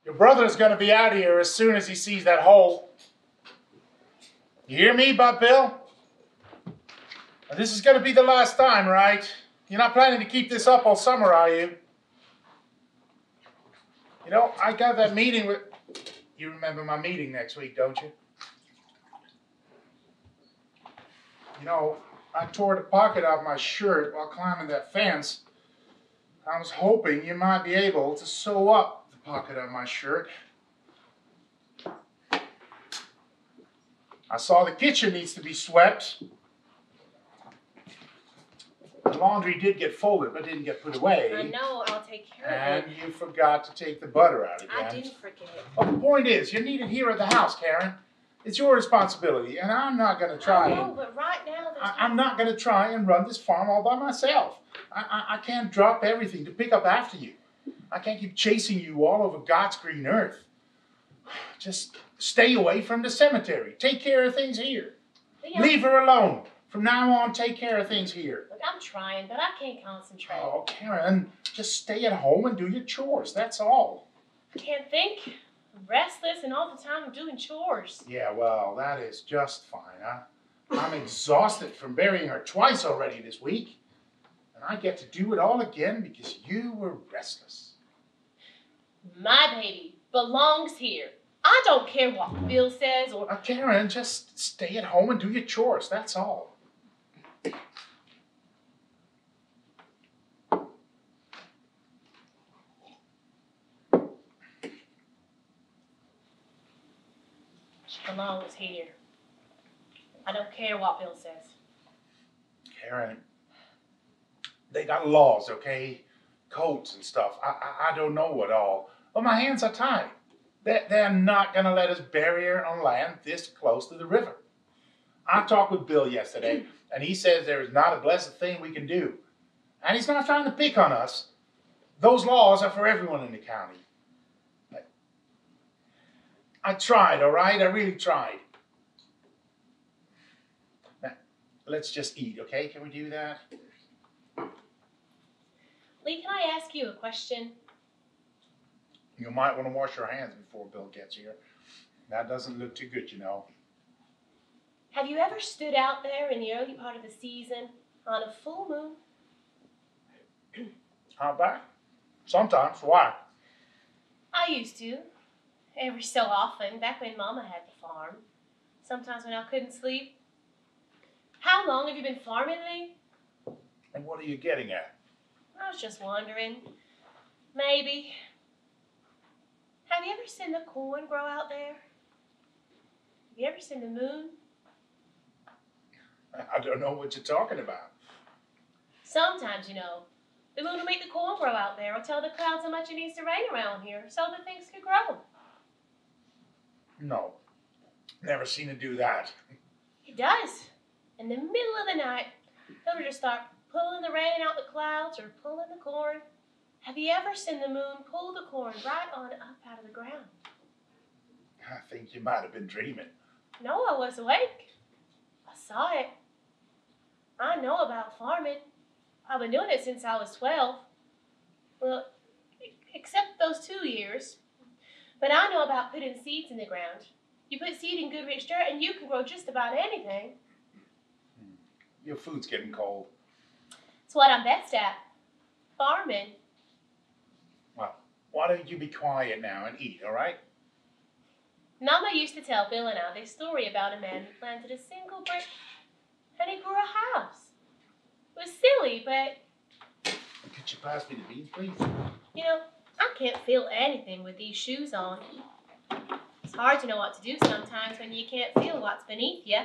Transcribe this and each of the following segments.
Your brother's going to be out of here as soon as he sees that hole. You hear me, Bob Bill? This is going to be the last time, right? You're not planning to keep this up all summer, are you? You know, I got that meeting with... You remember my meeting next week, don't you? You know, I tore the pocket off my shirt while climbing that fence. I was hoping you might be able to sew up the pocket of my shirt. I saw the kitchen needs to be swept. The laundry did get folded, but didn't get put away. I know, I'll take care of And it. you forgot to take the butter out again. I didn't forget. Well, the point is, you're needed here at the house, Karen. It's your responsibility, and I'm not going to try I know, but right now... I'm not going to try and run this farm all by myself. I can't drop everything to pick up after you. I can't keep chasing you all over God's green earth. Just stay away from the cemetery. Take care of things here. Yeah. Leave her alone. From now on, take care of things here. Look, I'm trying, but I can't concentrate. Oh, Karen, just stay at home and do your chores. That's all. I can't think. I'm restless, and all the time I'm doing chores. Yeah, well, that is just fine, huh? I'm exhausted from burying her twice already this week. And I get to do it all again because you were restless. My baby belongs here. I don't care what Bill says or... Karen, just stay at home and do your chores. That's all. She belongs here. I don't care what Bill says. Karen, they got laws, okay? Codes and stuff. I don't know it all. But my hands are tied. They're not going to let us bury her on land this close to the river. I talked with Bill yesterday, and he says there is not a blessed thing we can do. And he's not trying to pick on us. Those laws are for everyone in the county. I tried, all right? I really tried. Now, let's just eat, okay? Can we do that? Lee, can I ask you a question? You might want to wash your hands before Bill gets here. That doesn't look too good, you know. Have you ever stood out there in the early part of the season on a full moon? How about? Sometimes. Why? I used to. Every so often, back when Mama had the farm. Sometimes when I couldn't sleep. How long have you been farming, Lee? And what are you getting at? I was just wondering. Maybe. Have you ever seen the corn grow out there? Have you ever seen the moon? I don't know what you're talking about. Sometimes, you know, the moon will make the corn grow out there or tell the clouds how much it needs to rain around here so that things can grow. No. Never seen it do that. It does. In the middle of the night, it'll just start pulling the rain out the clouds or pulling the corn. Have you ever seen the moon pull the corn right on up out of the ground? I think you might have been dreaming. No, I was awake. I saw it. I know about farming. I've been doing it since I was 12. Well, except those 2 years. But I know about putting seeds in the ground. You put seed in good rich dirt and you can grow just about anything. Your food's getting cold. It's what I'm best at. Farming. Well, why don't you be quiet now and eat, all right? Mama used to tell Bill and I this story about a man who planted a single brick and he grew a house. It was silly, but... Could you pass me the beans, please? You know, I can't feel anything with these shoes on. It's hard to know what to do sometimes when you can't feel what's beneath you.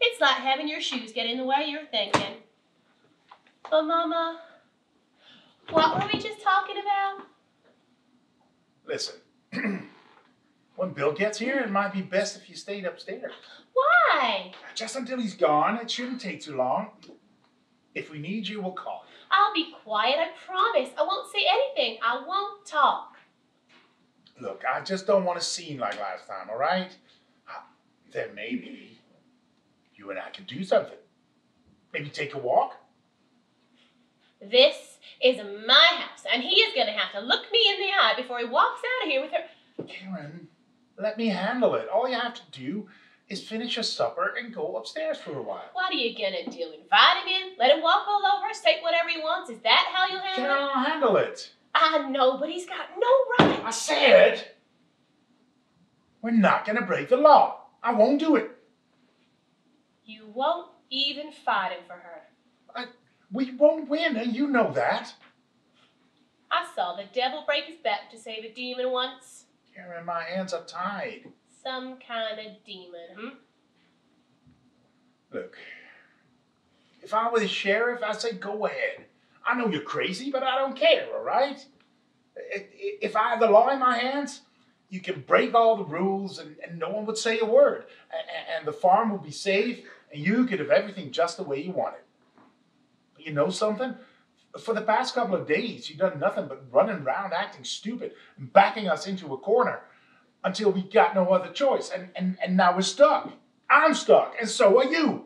It's like having your shoes get in the way you're thinking. But Mama, what were we just talking about? Listen, when Bill gets here, it might be best if you stayed upstairs. Why? Just until he's gone. It shouldn't take too long. If we need you, we'll call you. I'll be quiet, I promise. I won't say anything. I won't talk. Look, I just don't want a scene like last time, all right? Then maybe you and I can do something. Maybe take a walk. This is my house, and he is going to have to look me in the eye before he walks out of here with her. Karen, let me handle it. All you have to do is finish your supper and go upstairs for a while. What are you going to do? Invite him in? Let him walk all over us? Take whatever he wants? Is that how you'll handle Karen, it? I'll handle it. I know, but he's got no right. I said we're not going to break the law. I won't do it. You won't even fight him for her. We won't win, and you know that. I saw the devil break his back to save a demon once. Karen, my hands are tied. Some kind of demon, Look, if I were the sheriff, I'd say go ahead. I know you're crazy, but I don't care, all right? If I have the law in my hands, you can break all the rules and no one would say a word. And the farm will be safe, and you could have everything just the way you want it. But you know something? For the past couple of days, you've done nothing but running around acting stupid and backing us into a corner until we got no other choice. And now we're stuck. I'm stuck, and so are you.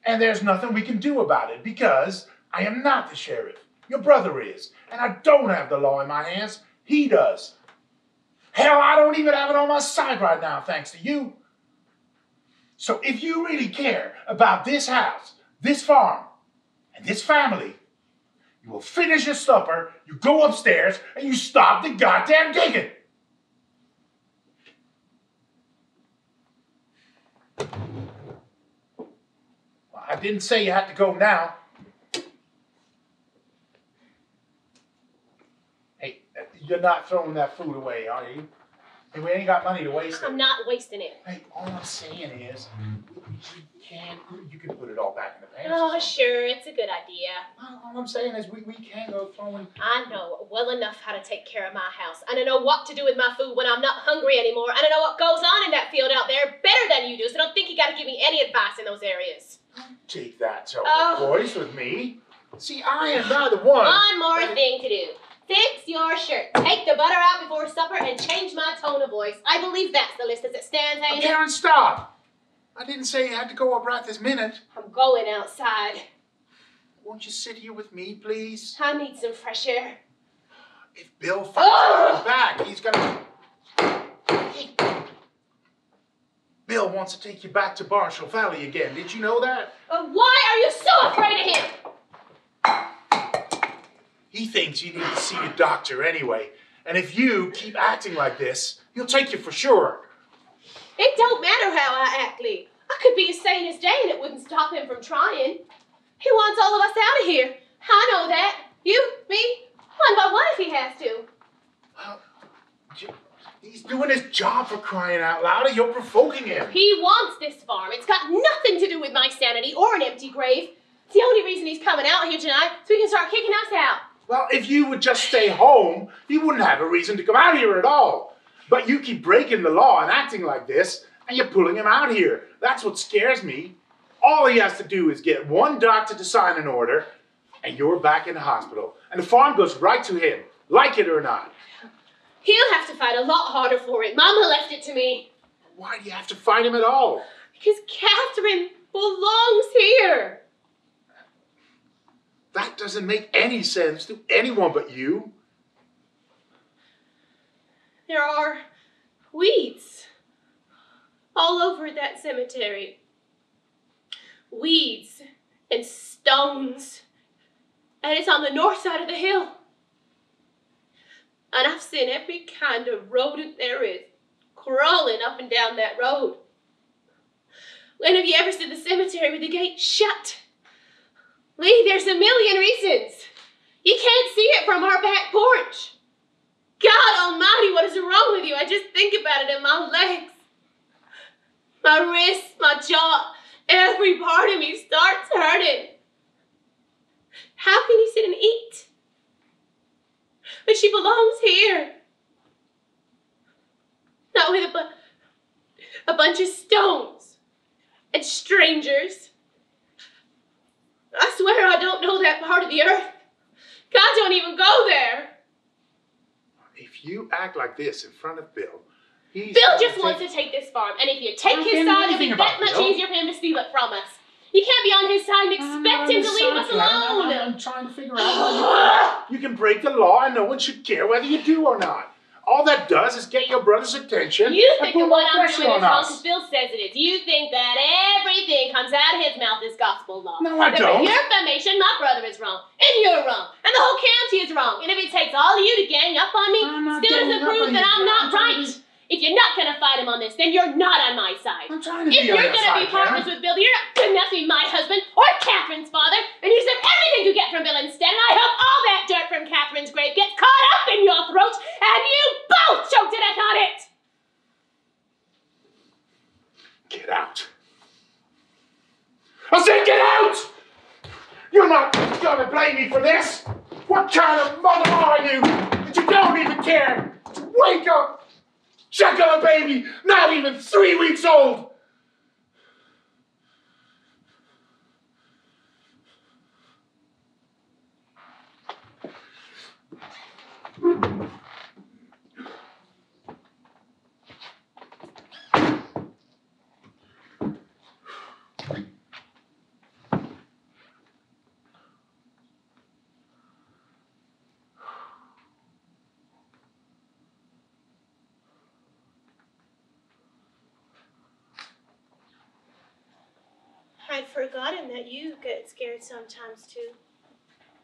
And there's nothing we can do about it because I am not the sheriff. Your brother is. And I don't have the law in my hands. He does. Hell, I don't even have it on my side right now, thanks to you. So if you really care about this house, this farm, and this family, you will finish your supper, you go upstairs, and you stop the goddamn digging. Well, I didn't say you had to go now. Hey, you're not throwing that food away, are you? Hey, we ain't got money to waste it. I'm not wasting it. Hey, all I'm saying is, you can put it all back in the pants. Oh, sure, it's a good idea. All I'm saying is we can't go throwing... I know well enough how to take care of my house. And I know what to do with my food when I'm not hungry anymore. And I know what goes on in that field out there better than you do. So don't think you got to give me any advice in those areas. Take that tone of voice with me. See, I am not the one. One more thing to do. Fix your shirt. Take the butter out before supper and change my tone of voice. I believe that's the list as it stands, ain't it? Karen, stop. I didn't say you had to go up right this minute. I'm going outside. Won't you sit here with me, please? I need some fresh air. If Bill finds out back, he's gonna... Bill wants to take you back to Marshall Valley again. Did you know that? Why are you so afraid of him? He thinks you need to see a doctor anyway. And if you keep acting like this, he'll take you for sure. It don't matter how I act, Lee. I could be as sane as day and it wouldn't stop him from trying. He wants all of us out of here. I know that. You, me, one by one if he has to. Well, he's doing his job for crying out loud, and you're provoking him. He wants this farm. It's got nothing to do with my sanity or an empty grave. It's the only reason he's coming out here tonight, so he can start kicking us out. Well, if you would just stay home, he wouldn't have a reason to come out here at all. But you keep breaking the law and acting like this, and you're pulling him out here. That's what scares me. All he has to do is get one doctor to sign an order, and you're back in the hospital. And the farm goes right to him, like it or not. He'll have to fight a lot harder for it. Mama left it to me. Why do you have to fight him at all? Because Catherine belongs here. That doesn't make any sense to anyone but you. There are weeds all over that cemetery. Weeds and stones. And it's on the north side of the hill. And I've seen every kind of rodent there is crawling up and down that road. When have you ever seen the cemetery with the gate shut? Lee, there's a million reasons. You can't see it from our back porch. God almighty, what is wrong with you? I just think about it in my legs. My wrists, my jaw, every part of me starts hurting. How can you sit and eat? But she belongs here. Not with a bunch of stones and strangers. I swear I don't know that part of the earth. God don't even go there. If you act like this in front of Bill, Bill just wants to take this farm, and if you take his side, it'll be that much easier for him to steal it from us. You can't be on his side and expect him to leave us alone. I'm trying to figure out you can break the law and no one should care whether you do or not. All that does is get your brother's attention. You think and put that what more I'm pressure doing is on wrong us. because Bill says it is. You think that everything comes out of his mouth is gospel law. No, I that don't. For your information, my brother is wrong. And you're wrong. And the whole county is wrong. And if it takes all of you to gang up on me, still doesn't prove that I'm not right. If you're not going to fight him on this, then you're not on my side. I'm trying to If be on you're your going to side, be partners with Bill, you're not good enough to be my husband or Catherine's father. And you said everything you get from Bill instead. And I hope all that dirt from Catherine's grave gets caught up in your throat. And you both choke to death on it. Get out. I said get out! You're not going to blame me for this. What kind of mother are you that you don't even care to wake up? Check on a baby, not even 3 weeks old. I'd forgotten that you get scared sometimes too.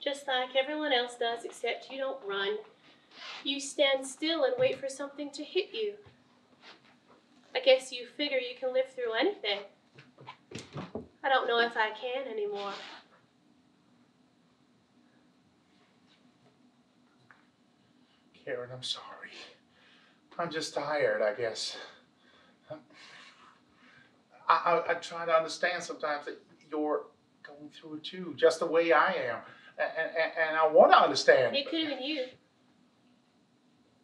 Just like everyone else does, except you don't run. You stand still and wait for something to hit you. I guess you figure you can live through anything. I don't know if I can anymore. Karen, I'm sorry. I'm just tired, I guess. I try to understand sometimes that you're going through it too, just the way I am. And I want to understand. It could have been you.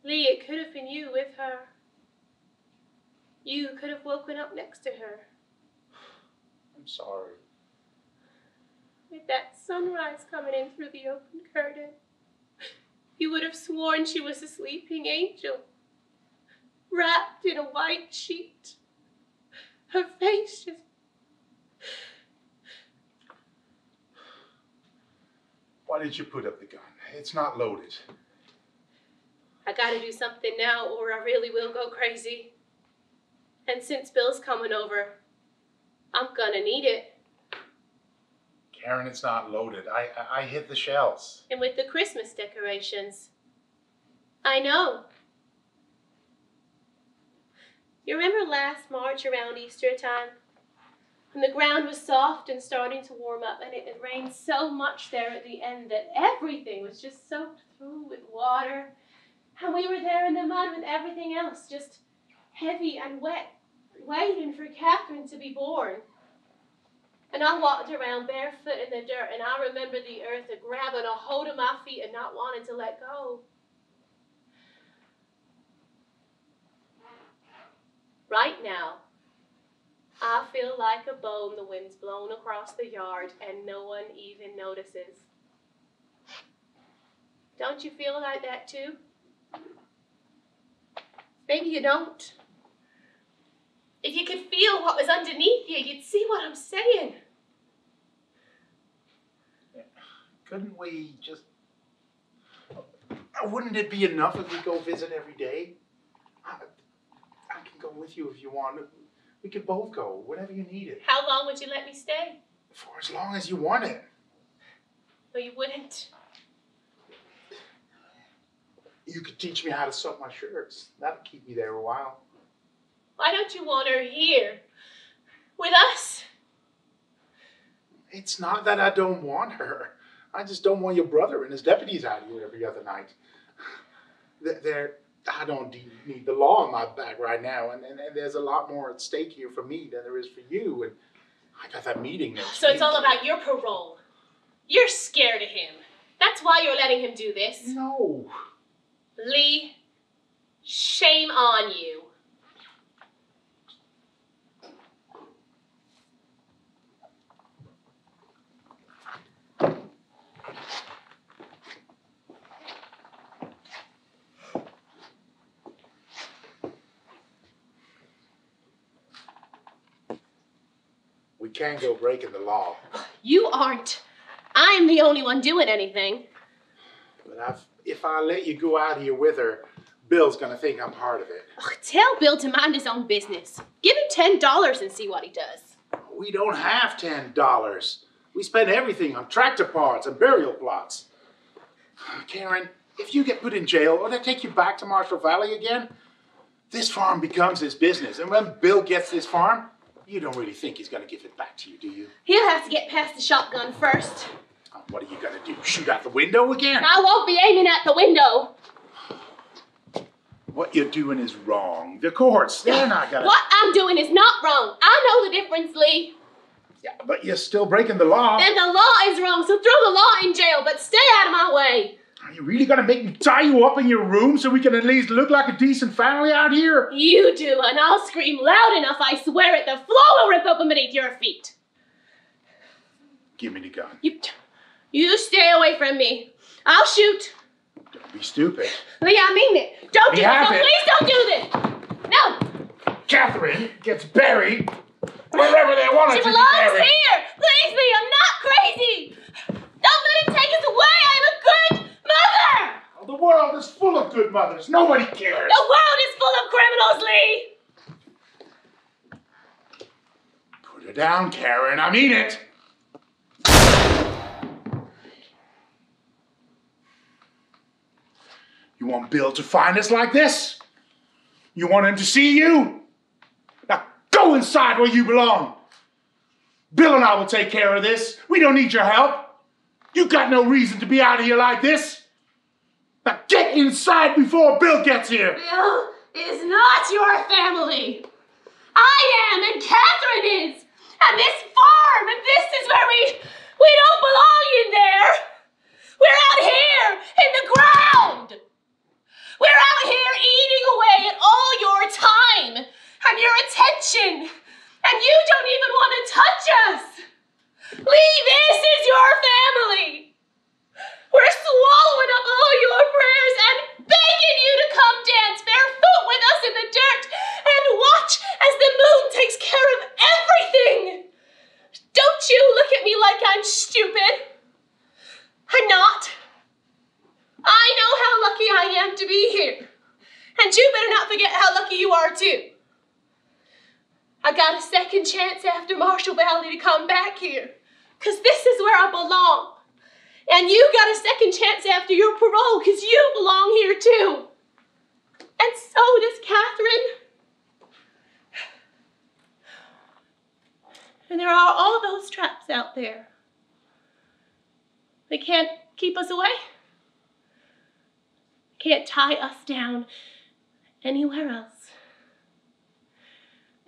Lee, it could have been you with her. You could have woken up next to her. I'm sorry. With that sunrise coming in through the open curtain, you would have sworn she was a sleeping angel, wrapped in a white sheet. Her face just... Why did you put up the gun? It's not loaded. I gotta do something now or I really will go crazy. And since Bill's coming over, I'm gonna need it. Karen, it's not loaded. I hit the shells. And with the Christmas decorations. I know. You remember last March around Easter time? When the ground was soft and starting to warm up and it rained so much there at the end that everything was just soaked through with water. And we were there in the mud with everything else, just heavy and wet, waiting for Catherine to be born. And I walked around barefoot in the dirt, and I remember the earth grabbing a hold of my feet and not wanting to let go. Right now, I feel like a bone the wind's blown across the yard and no one even notices. Don't you feel like that too? Maybe you don't. If you could feel what was underneath you, you'd see what I'm saying. Couldn't we just... Wouldn't it be enough if we go visit every day? I can go with you if you want. We could both go, whenever you need it. How long would you let me stay? For as long as you want it. No, you wouldn't. You could teach me how to sew my shirts. That'll keep me there a while. Why don't you want her here? With us? It's not that I don't want her. I just don't want your brother and his deputies out here every other night. I don't need the law on my back right now, and there's a lot more at stake here for me than there is for you, and I got that meeting next So week. it's all about your parole. You're scared of him. That's why you're letting him do this. No. Lee, shame on you. We can't go breaking the law. You aren't. I'm the only one doing anything. But if I let you go out here with her, Bill's gonna think I'm part of it. Ugh, tell Bill to mind his own business. Give him $10 and see what he does. We don't have $10. We spend everything on tractor parts and burial plots. Karen, if you get put in jail or they take you back to Marshall Valley again, this farm becomes his business. And when Bill gets this farm, you don't really think he's gonna give it back to you, do you? He'll have to get past the shotgun first. What are you gonna do? Shoot out the window again? I won't be aiming at the window. What you're doing is wrong. The courts, they're not gonna... What I'm doing is not wrong. I know the difference, Lee. Yeah, but you're still breaking the law. Then the law is wrong, so throw the law in jail, but stay out of my way. Are you really gonna make me tie you up in your room so we can at least look like a decent family out here? You do, and I'll scream loud enough, I swear it, the floor will rip open beneath your feet. Give me the gun. You stay away from me. I'll shoot. Don't be stupid. Lee, I mean it. Don't do this. Please Don't do this. No. Catherine gets buried wherever they want her to be belongs buried. here. Please, Lee, I'm not crazy. Don't let him take us away. I'm a good mother. Oh, the world is full of good mothers. Nobody cares. The world is full of criminals, Lee. Put her down, Karen. I mean it. You want Bill to find us like this? You want him to see you? Now go inside where you belong. Bill and I will take care of this. We don't need your help. You got no reason to be out here like this. Now get inside before Bill gets here. Bill is not your family. I am, and Catherine is. And this farm, and this is where we don't belong in there. We're out here in the ground. We're out here eating away at all your time and your attention, and you don't even want to touch us. Lee, this is your family. We're swallowing up all your prayers and begging you to come dance barefoot with us in the dirt and watch as the moon takes care of everything. Don't you look at me like I'm stupid. I'm not. I know how lucky I am to be here. And you better not forget how lucky you are too. I got a second chance after Marshall Valley to come back here, because this is where I belong. And you got a second chance after your parole, because you belong here too. And so does Catherine. And there are all those traps out there. They can't keep us away. Can't tie us down anywhere else.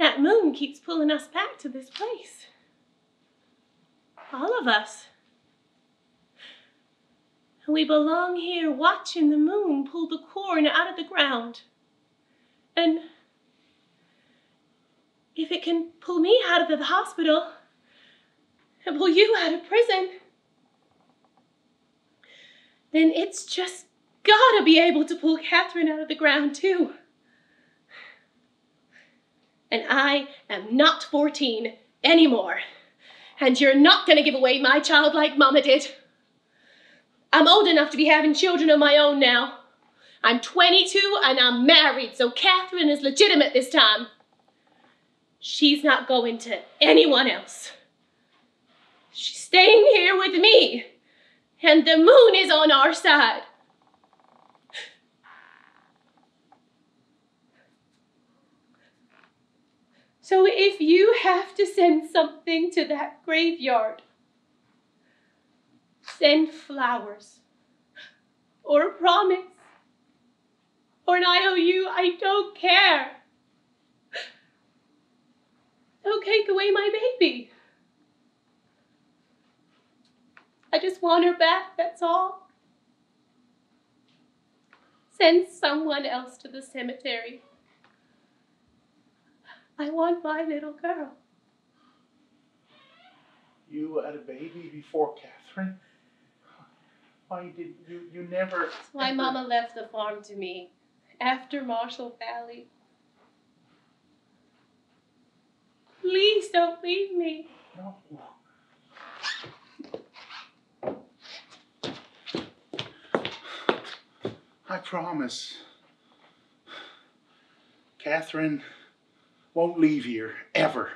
That moon keeps pulling us back to this place. All of us. And we belong here watching the moon pull the corn out of the ground. And if it can pull me out of the hospital and pull you out of prison, then it's just gotta be able to pull Catherine out of the ground too. And I am not 14 anymore. And you're not gonna give away my child like Mama did. I'm old enough to be having children of my own now. I'm 22 and I'm married, so Catherine is legitimate this time. She's not going to anyone else. She's staying here with me, and the moon is on our side. So if you have to send something to that graveyard, send flowers, or a promise, or an IOU, I don't care. Don't take away my baby. I just want her back, that's all. Send someone else to the cemetery. I want my little girl. You had a baby before Catherine? Why did you never... That's why Mama left the farm to me after Marshall Valley. Please don't leave me. No. I promise. Catherine won't leave here, ever.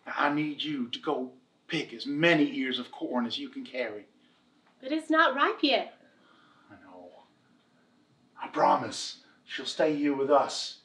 I need you to go pick as many ears of corn as you can carry. But it's not ripe yet. I know. I promise she'll stay here with us.